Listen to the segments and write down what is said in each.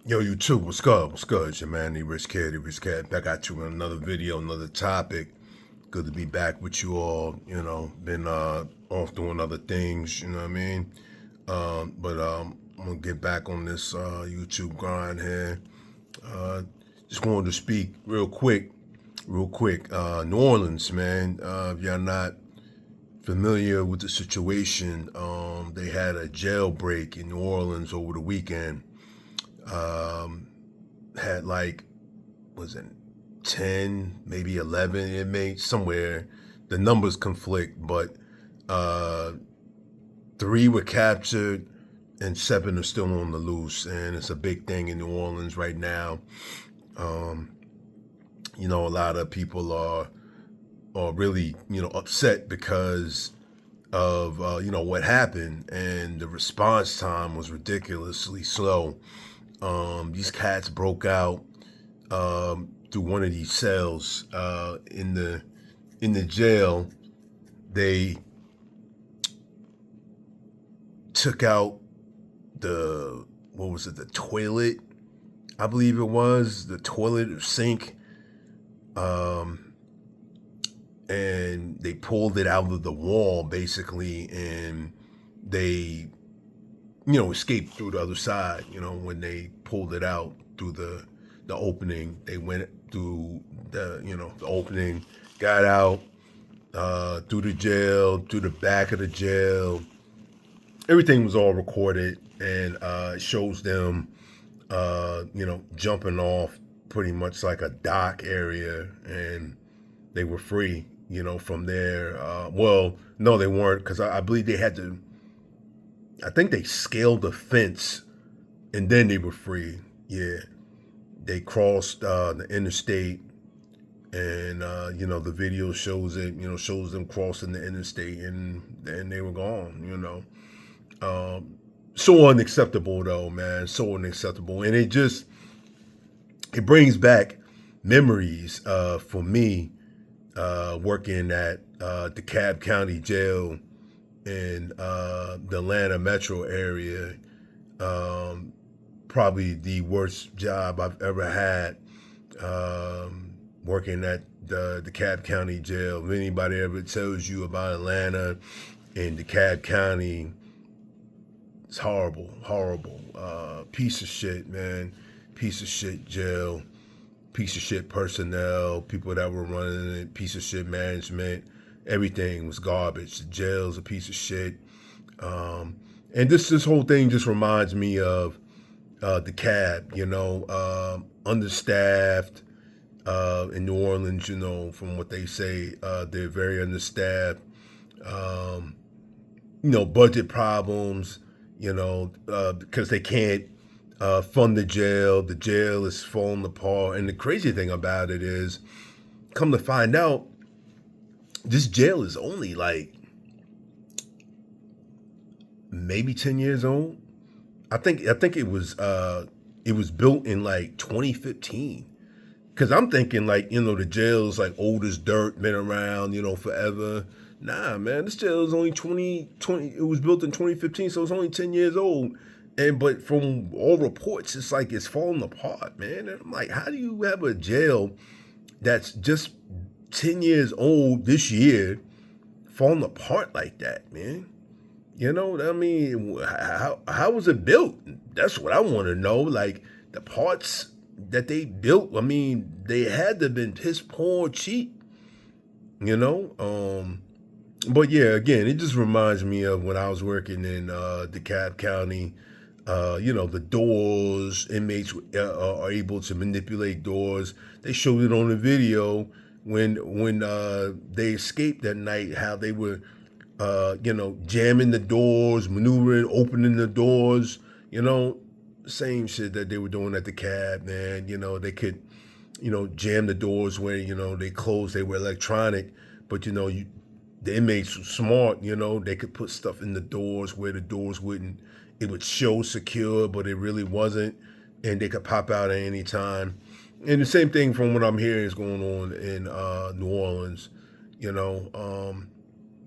Yo, you too. What's good? What's good? It's your man, the Rich Kid, Back at you with another video, another topic. Good to be back with you all. Been off doing other things, you know what I mean? But I'm gonna get back on this YouTube grind here. Uh, just wanted to speak real quick. New Orleans, man. If y'all not familiar with the situation, they had a jailbreak in New Orleans over the weekend. Um, had like was it 10, maybe 11 inmates somewhere. The numbers conflict, but uh, 3 were captured and 7 are still on the loose. And it's a big thing in New Orleans right now. Um, a lot of people are really upset because of what happened, and the response time was ridiculously slow. These cats broke out through one of these cells in the jail. They took out the what was it? The toilet, I believe it was the toilet or sink, um, and they pulled it out of the wall basically, and they escaped through the other side. When they pulled it out through the opening, they went through the opening, got out through the jail, through the back of the jail. Everything was all recorded, and it shows them, jumping off pretty much like a dock area, and they were free, from there. Well, no, they weren't, because I believe they had to. I think they scaled the fence, and then they were free. Yeah, they crossed the interstate, and the video shows it. Shows them crossing the interstate, and then they were gone. So unacceptable though, man. So unacceptable, and it brings back memories for me working at the Cobb County Jail in the Atlanta metro area. Um, Probably the worst job I've ever had, working at the Cobb County Jail. If anybody ever tells you about Atlanta and the Cobb County, it's horrible, horrible. Piece of shit, man. Piece of shit jail. Piece of shit personnel. People that were running it. Piece of shit management. Everything was garbage. The jail's a piece of shit. Um, and this whole thing just reminds me of the cab. Understaffed in New Orleans. From what they say, they're very understaffed. Um, budget problems, because they can't fund the jail. The jail is falling apart. And the crazy thing about it is, come to find out, this jail is only like maybe 10 years old. I think it was built in like 2015. Cause I'm thinking like, the jail's like old as dirt, been around, forever. Nah, man, this jail is only 2020. It was built in 2015, so it's only 10 years old. But from all reports, it's like it's falling apart, man. And I'm like, how do you have a jail that's just 10 years old this year falling apart like that, man? I mean, how was it built? That's what I want to know. Like the parts that they built, I mean, they had to have been piss poor cheap, you know. But yeah, again, it just reminds me of when I was working in DeKalb County. The doors, inmates are able to manipulate doors. They showed it on the video when they escaped that night, how they were jamming the doors, maneuvering, opening the doors, same shit that they were doing at the cab, man. They could, jam the doors where, they closed, they were electronic, but, the inmates were smart, they could put stuff in the doors where the doors wouldn't, it would show secure, but it really wasn't, and they could pop out at any time. And the same thing from what I'm hearing is going on in New Orleans, you know.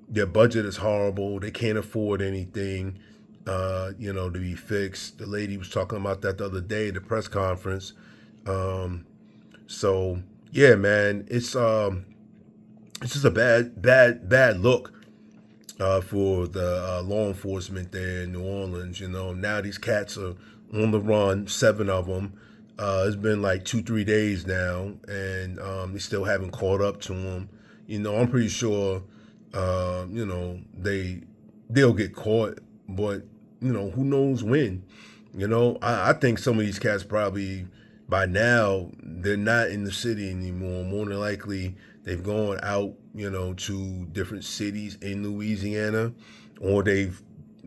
Their budget is horrible. They can't afford anything. to be fixed. The lady was talking about that the other day at the press conference. Um, so yeah, man, it's just a bad look for the law enforcement there in New Orleans. Now these cats are on the run, 7 of them. It's been like 2-3 days now, and they still haven't caught up to them. I'm pretty sure, they'll get caught, but who knows when? I think some of these cats probably by now they're not in the city anymore. More than likely, they've gone out, to different cities in Louisiana, or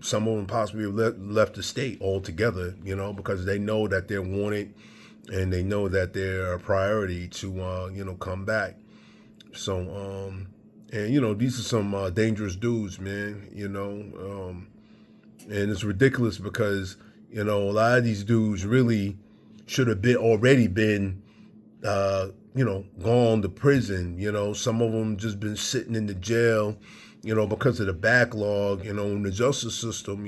some of them possibly have left the state altogether, because they know that they're wanted and they know that they're a priority to, come back. So, and these are some dangerous dudes, man. And it's ridiculous because a lot of these dudes really should have been gone to prison. Some of them just been sitting in the jail, because of the backlog, in the justice system.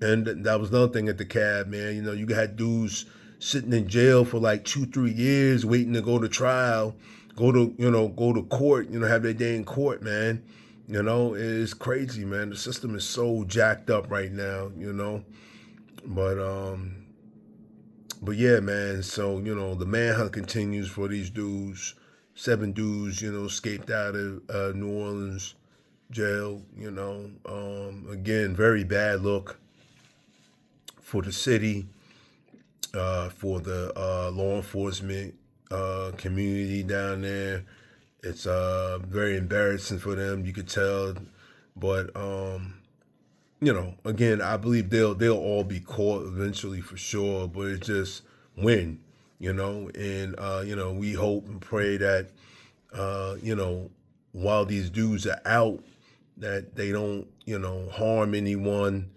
And that was another thing at the cab, man. You had dudes sitting in jail for like 2-3 years waiting to go to trial, go to court, have their day in court, man. It's crazy, man. The system is so jacked up right now, But yeah, man. So the manhunt continues for these dudes. 7 dudes, escaped out of New Orleans jail. Again, very bad look for the city, for the law enforcement community down there. It's very embarrassing for them. You could tell, but again, I believe they'll all be caught eventually for sure. But it's just when, and we hope and pray that while these dudes are out, that they don't harm anyone.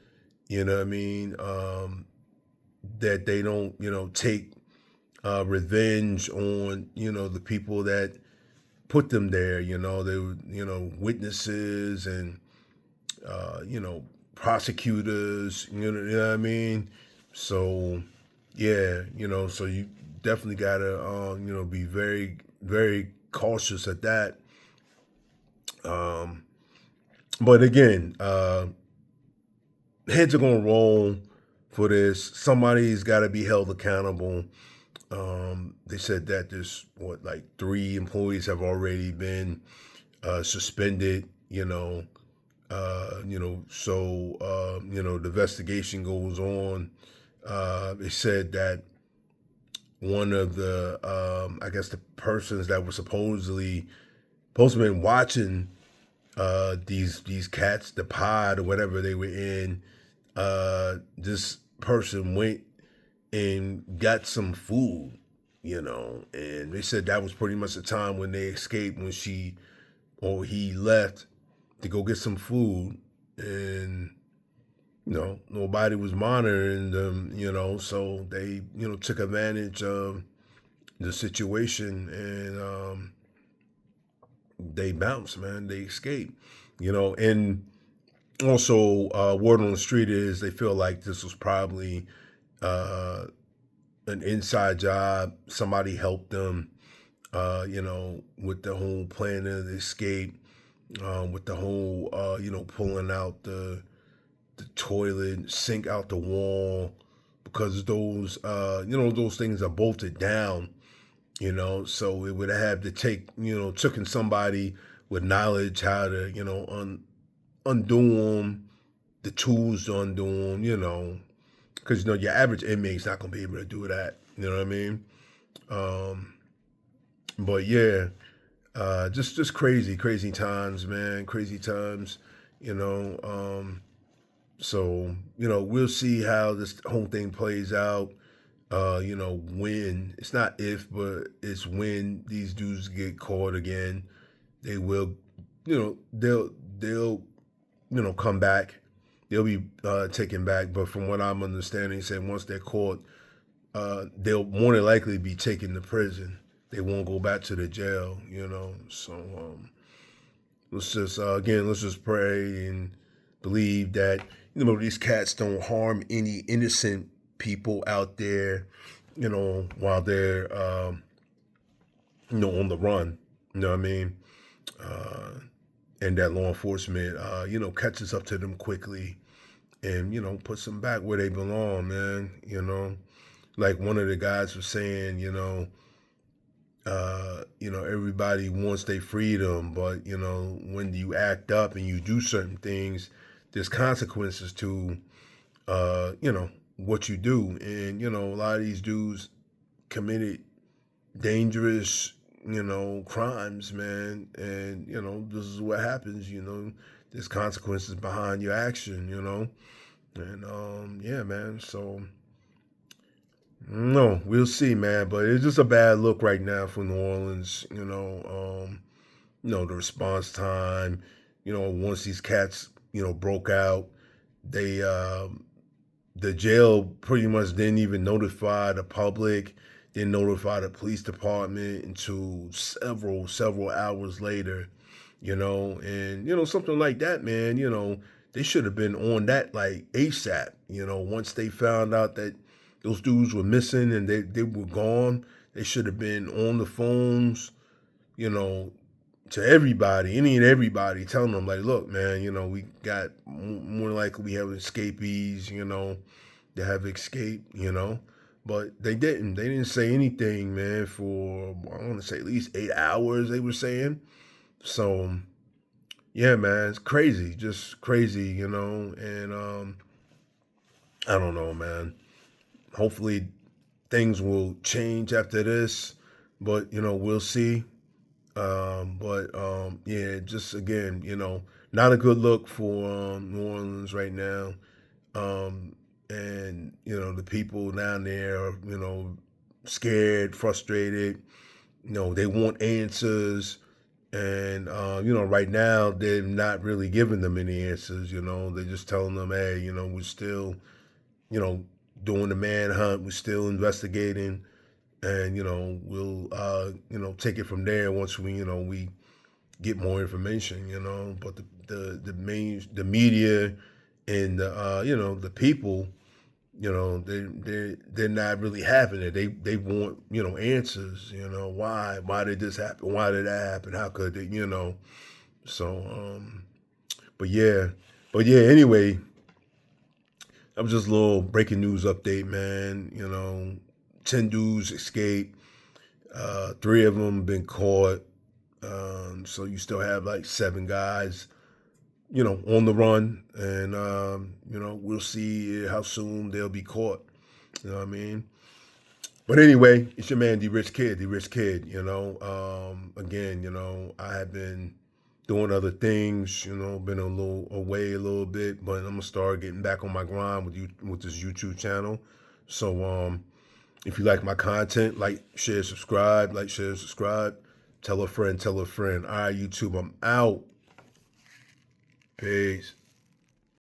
You know what I mean? That they don't take revenge on the people that put them there. They were witnesses and prosecutors. You know what I mean? So yeah, so you definitely gotta be very very cautious at that. But again, heads are gonna roll for this. Somebody's got to be held accountable. They said that there's like 3 employees have already been suspended. So the investigation goes on. They said that one of the I guess the persons that were supposedly been watching these cats, the pod or whatever they were in, this person went and got some food, and they said that was pretty much the time when they escaped, when he left to go get some food, and nobody was monitoring them, so they took advantage of the situation, and they bounced, man. They escaped, and also word on the street is they feel like this was probably an inside job. Somebody helped them, with the whole plan of the escape, with the whole, pulling out the toilet, sink out the wall, because those things are bolted down, so it would have to take, taken somebody with knowledge how to, undo them, the tools to undo them, because your average inmate's not gonna be able to do that. You know what I mean? But yeah, just crazy times, man. Crazy times. You know. So we'll see how this whole thing plays out. When it's not if, but it's when these dudes get caught again, they will, they'll come back. They'll be taken back. But from what I'm understanding, saying once they're caught, they'll more than likely be taken to prison. They won't go back to the jail. So let's just pray and believe that, these cats don't harm any innocent people out there, while they're, on the run. You know what I mean? Uh, and that law enforcement, catches up to them quickly and, puts them back where they belong, man. Like one of the guys was saying, everybody wants their freedom, but, when you act up and you do certain things, there's consequences to, what you do. And, a lot of these dudes committed dangerous, crimes, man. And, this is what happens, there's consequences behind your action, And, yeah, man. So, no, we'll see, man. But it's just a bad look right now for New Orleans. The response time. Once these cats, broke out, they the jail pretty much didn't even notify the public, didn't notify the police department until several hours later. And something like that, man. They should have been on that like ASAP. Once they found out that those dudes were missing and they were gone, they should have been on the phones, you know, to everybody, any and everybody, telling them like, look, man, we got more likely we have escapees, that have escaped, but they didn't. They didn't say anything, man, for I want to say at least 8 hours. They were saying. So, yeah, man, it's crazy, just crazy, and I don't know, man. Hopefully, things will change after this, but we'll see. But yeah, just again, not a good look for New Orleans right now. And the people down there are, scared, frustrated. They want answers, and right now they're not really giving them any answers. They're just telling them, hey, we're still, you know, doing the manhunt, we're still investigating, and we'll take it from there once we get more information. But the media and the people, they're not really having it. They want answers. Why did this happen? Why did that happen? How could they? So but yeah. Anyway, that was just a little breaking news update, man. 10 dudes escaped. 3 of them been caught. So you still have like 7 guys, on the run, and we'll see how soon they'll be caught. You know what I mean? But anyway, it's your man, the Rich Kid. Again, I have been doing other things. Been a little away a little bit, but I'm gonna start getting back on my grind with this YouTube channel. So if you like my content, like, share, subscribe. Like, share, subscribe. Tell a friend. Tell a friend. All right, YouTube, I'm out. Peace.